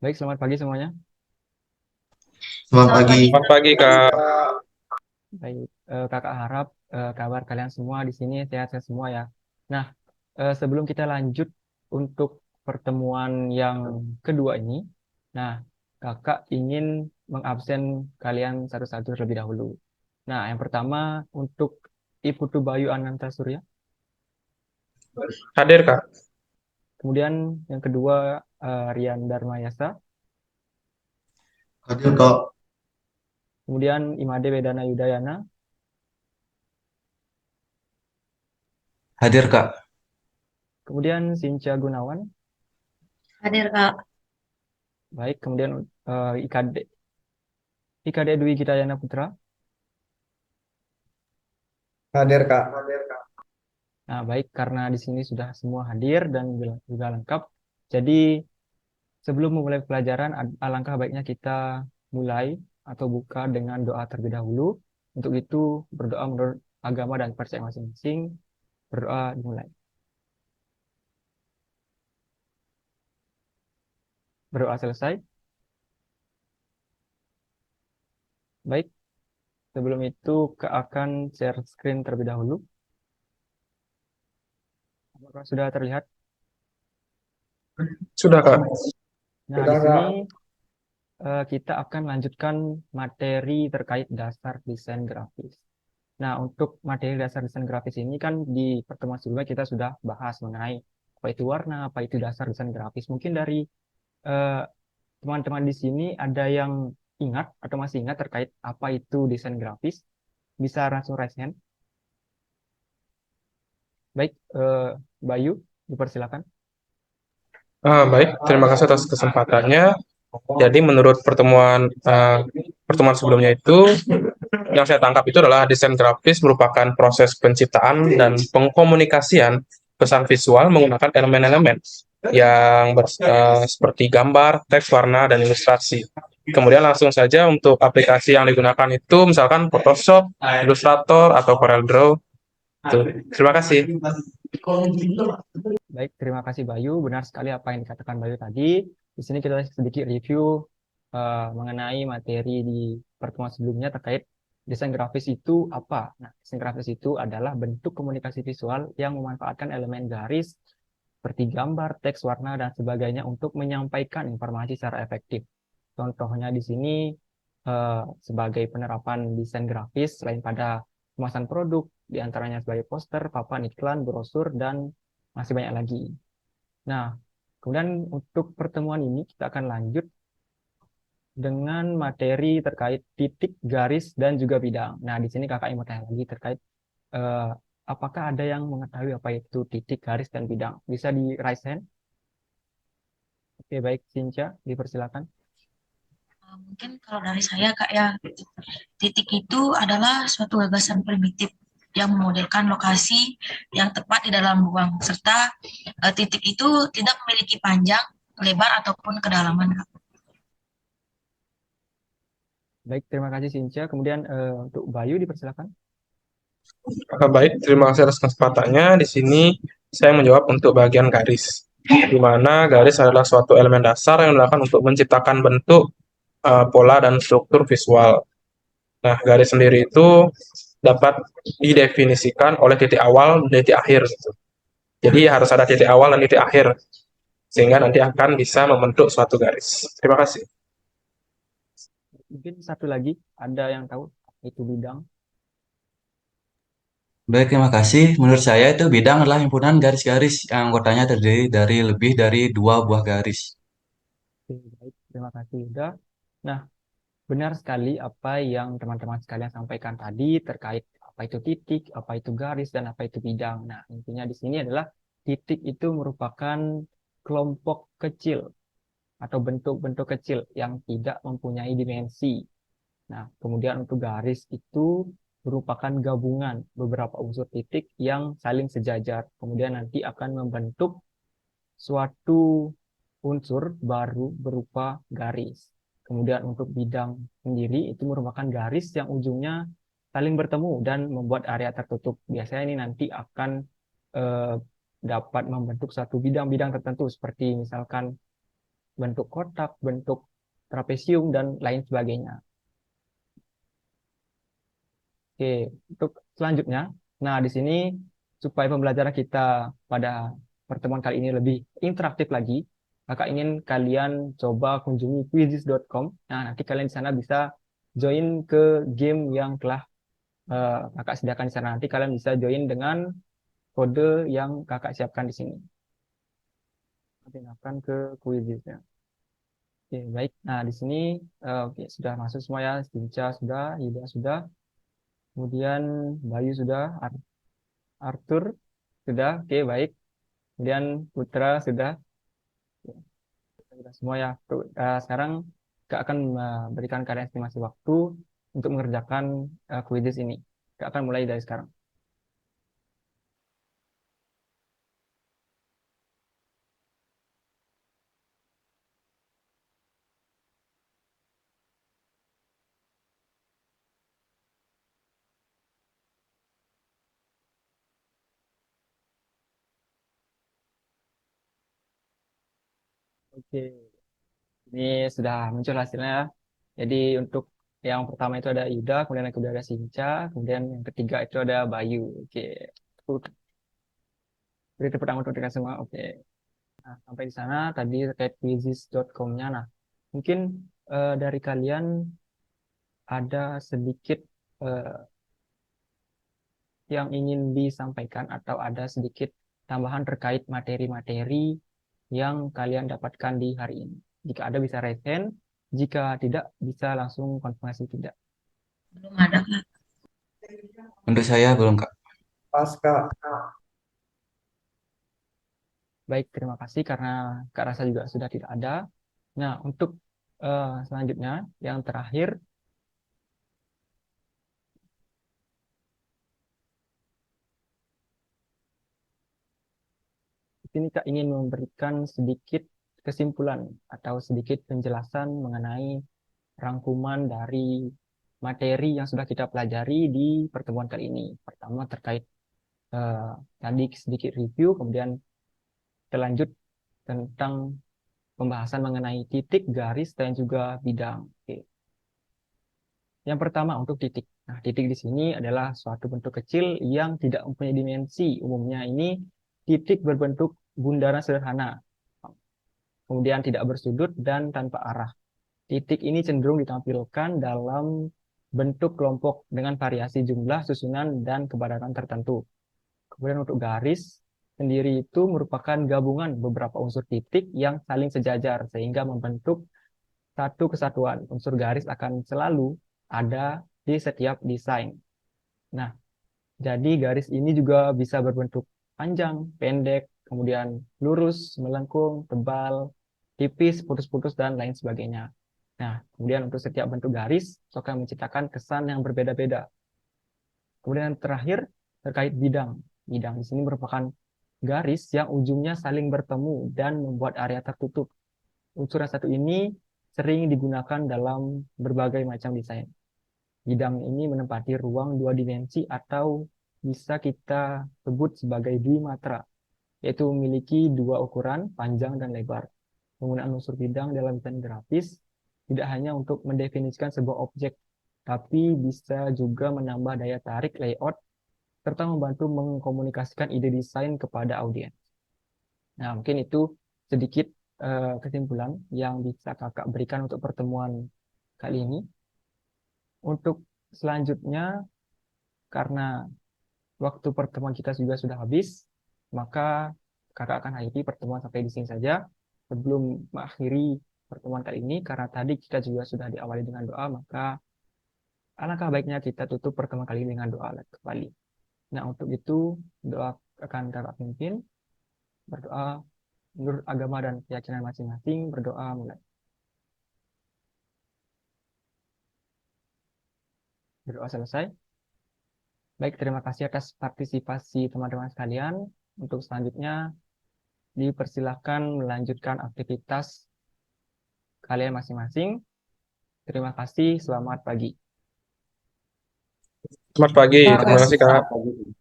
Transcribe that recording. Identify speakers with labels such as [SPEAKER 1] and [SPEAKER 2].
[SPEAKER 1] Baik, selamat pagi semuanya.
[SPEAKER 2] Selamat
[SPEAKER 3] Selamat
[SPEAKER 2] pagi.
[SPEAKER 3] pagi.
[SPEAKER 4] Selamat pagi, Kak.
[SPEAKER 1] Baik, kakak harap kabar kalian semua di sini sehat-sehat semua ya. Nah, sebelum kita lanjut untuk pertemuan yang kedua ini, nah, kakak ingin mengabsen kalian satu-satu terlebih dahulu. Nah, yang pertama untuk Iputu Bayu Ananta Surya,
[SPEAKER 4] Hadir, Kak.
[SPEAKER 1] kemudian yang kedua Rian Darmayasa,
[SPEAKER 2] Hadir kok.
[SPEAKER 1] kemudian Imade Wedana Yudayana,
[SPEAKER 2] Hadir Kak.
[SPEAKER 1] kemudian Sinca Gunawan,
[SPEAKER 3] Hadir, Kak.
[SPEAKER 1] baik, kemudian IKD Dwi Gitayana Putra.
[SPEAKER 4] Hadir, Kak.
[SPEAKER 1] Nah, baik karena di sini sudah semua hadir dan juga lengkap. Jadi, sebelum memulai pelajaran, alangkah baiknya kita mulai atau buka dengan doa terlebih dahulu. Untuk itu, berdoa menurut agama dan percaya masing-masing. Berdoa dimulai. Berdoa selesai. Baik, sebelum itu akan share screen terlebih dahulu. Apakah sudah terlihat?
[SPEAKER 4] Sudah, Kak.
[SPEAKER 1] Nah, di sini kita akan lanjutkan materi terkait dasar desain grafis. Nah, untuk materi dasar desain grafis ini kan di pertemuan sebelumnya kita sudah bahas mengenai apa itu warna, apa itu dasar desain grafis. Mungkin dari eh, teman-teman di sini ada yang ingat atau masih ingat terkait apa itu desain grafis, bisa langsung raise hand. Baik, Bayu, dipersilakan.
[SPEAKER 4] Baik, terima kasih atas kesempatannya. Jadi, menurut pertemuan sebelumnya itu, yang saya tangkap itu adalah desain grafis merupakan proses penciptaan dan pengkomunikasian pesan visual menggunakan elemen-elemen seperti gambar, teks, warna, dan ilustrasi. Kemudian langsung saja untuk aplikasi yang digunakan itu misalkan Photoshop, Illustrator, atau CorelDRAW. Tuh. Terima kasih.
[SPEAKER 1] Baik, terima kasih Bayu. Benar sekali apa yang dikatakan Bayu tadi. Di sini kita sedikit review mengenai materi di pertemuan sebelumnya terkait desain grafis itu apa. Nah, desain grafis itu adalah bentuk komunikasi visual yang memanfaatkan elemen garis seperti gambar, teks, warna, dan sebagainya untuk menyampaikan informasi secara efektif. Contohnya di sini sebagai penerapan desain grafis selain pada kemasan produk, diantaranya sebagai poster, papan iklan, brosur, dan masih banyak lagi. Nah, kemudian untuk pertemuan ini kita akan lanjut dengan materi terkait titik, garis, dan juga bidang. Nah, di sini kakak mau tanya lagi terkait eh, apakah ada yang mengetahui apa itu titik, garis, dan bidang? Bisa di raise hand? Oke, baik, Sinca, dipersilakan.
[SPEAKER 3] Mungkin kalau dari saya, Kak, ya, titik itu adalah suatu gagasan primitif yang memodelkan lokasi yang tepat di dalam ruang, serta titik itu tidak memiliki panjang, lebar, ataupun kedalaman, Kak.
[SPEAKER 1] Baik, terima kasih Sinca. Kemudian untuk Bayu dipersilakan.
[SPEAKER 4] Baik, terima kasih atas kesempatannya. Di sini saya menjawab untuk bagian garis, di mana garis adalah suatu elemen dasar yang digunakan untuk menciptakan bentuk, pola, dan struktur visual. Nah, garis sendiri itu dapat didefinisikan oleh titik awal dan titik akhir, gitu. Jadi harus ada titik awal dan titik akhir, sehingga nanti akan bisa membentuk suatu garis. Terima kasih.
[SPEAKER 1] Mungkin satu lagi, ada yang tahu apa itu bidang?
[SPEAKER 2] Baik, terima kasih. Menurut saya itu bidang adalah himpunan garis-garis yang anggotanya terdiri dari lebih dari dua buah garis.
[SPEAKER 1] Oke, baik, terima kasih Yuda. Nah, benar sekali apa yang teman-teman sekalian sampaikan tadi terkait apa itu titik, apa itu garis, dan apa itu bidang. Nah, intinya di sini adalah titik itu merupakan kelompok kecil atau bentuk-bentuk kecil yang tidak mempunyai dimensi. Nah, kemudian untuk garis itu merupakan gabungan beberapa unsur titik yang saling sejajar. Kemudian nanti akan membentuk suatu unsur baru berupa garis. Kemudian untuk bidang sendiri itu merupakan garis yang ujungnya saling bertemu dan membuat area tertutup. Biasanya ini nanti akan eh, dapat membentuk satu bidang-bidang tertentu seperti misalkan bentuk kotak, bentuk trapesium, dan lain sebagainya. Oke, untuk selanjutnya, nah di sini supaya pembelajaran kita pada pertemuan kali ini lebih interaktif lagi, kakak ingin kalian coba kunjungi quizizz.com. Nah, nanti kalian di sana bisa join ke game yang telah kakak sediakan di sana. Nanti kalian bisa join dengan kode yang kakak siapkan di sini. Pindahkan ke Quizizz ya. Oke, baik. Nah, di sini oke, sudah masuk semua ya. Sinca sudah, Yuda sudah, kemudian Bayu sudah, Arthur sudah. Oke, baik. Kemudian Putra sudah. Ya, sudah semua ya. Tuh, sekarang Kak akan memberikan kalian estimasi waktu untuk mengerjakan Quizizz ini. Kak akan mulai dari sekarang. Oke, ini sudah muncul hasilnya. Jadi untuk yang pertama itu ada Yuda, kemudian yang kedua ada Sinca, kemudian yang ketiga itu ada Bayu. Oke, beri tepuk tangan untuk mereka semua. Oke, nah, sampai di sana tadi terkait quizizz.com-nya. Nah, mungkin dari kalian ada sedikit eh, yang ingin disampaikan atau ada sedikit tambahan terkait materi-materi yang kalian dapatkan di hari ini. Jika ada bisa raise hand, jika tidak bisa langsung konfirmasi tidak.
[SPEAKER 3] Belum ada, Kak.
[SPEAKER 2] Untuk saya belum, Kak.
[SPEAKER 1] Baik, terima kasih karena Kak Rasa juga sudah tidak ada. Nah, untuk selanjutnya, yang terakhir, di sini Kak ingin memberikan sedikit kesimpulan atau sedikit penjelasan mengenai rangkuman dari materi yang sudah kita pelajari di pertemuan kali ini. Pertama terkait eh, tadi sedikit review, kemudian kita lanjut tentang pembahasan mengenai titik, garis, dan juga bidang. Oke. Yang pertama untuk titik. Nah, titik di sini adalah suatu bentuk kecil yang tidak mempunyai dimensi. Umumnya ini titik berbentuk bundaran sederhana, kemudian tidak bersudut dan tanpa arah. Titik ini cenderung ditampilkan dalam bentuk kelompok dengan variasi jumlah, susunan, dan kepadatan tertentu. Kemudian untuk garis sendiri itu merupakan gabungan beberapa unsur titik yang saling sejajar sehingga membentuk satu kesatuan. Unsur garis akan selalu ada di setiap desain. Nah, jadi garis ini juga bisa berbentuk panjang, pendek, kemudian lurus, melengkung, tebal, tipis, putus-putus, dan lain sebagainya. Nah, kemudian untuk setiap bentuk garis akan menciptakan kesan yang berbeda-beda. Kemudian yang terakhir terkait bidang. Bidang di sini merupakan garis yang ujungnya saling bertemu dan membuat area tertutup. Unsur yang satu ini sering digunakan dalam berbagai macam desain. Bidang ini menempati ruang dua dimensi atau bisa kita sebut sebagai dwimatra, yaitu memiliki dua ukuran, panjang dan lebar. Penggunaan unsur bidang dalam desain grafis tidak hanya untuk mendefinisikan sebuah objek, tapi bisa juga menambah daya tarik layout serta membantu mengkomunikasikan ide desain kepada audiens. Nah, mungkin itu sedikit kesimpulan yang bisa kakak berikan untuk pertemuan kali ini. Untuk selanjutnya, karena waktu pertemuan kita juga sudah habis, maka kakak akan akhiri pertemuan sampai di sini saja. Sebelum mengakhiri pertemuan kali ini, karena tadi kita juga sudah diawali dengan doa, maka alangkah baiknya kita tutup pertemuan kali ini dengan doa kembali. Nah, untuk itu, doa akan kakak pimpin, berdoa menurut agama dan keyakinan masing-masing, berdoa mulai. Berdoa selesai. Baik, terima kasih atas partisipasi teman-teman sekalian. Untuk selanjutnya, dipersilahkan melanjutkan aktivitas kalian masing-masing. Terima kasih, selamat pagi.
[SPEAKER 4] Selamat pagi.
[SPEAKER 2] Terima
[SPEAKER 4] Terima kasih,
[SPEAKER 2] kasih.
[SPEAKER 4] Kak.
[SPEAKER 2] Selamat pagi.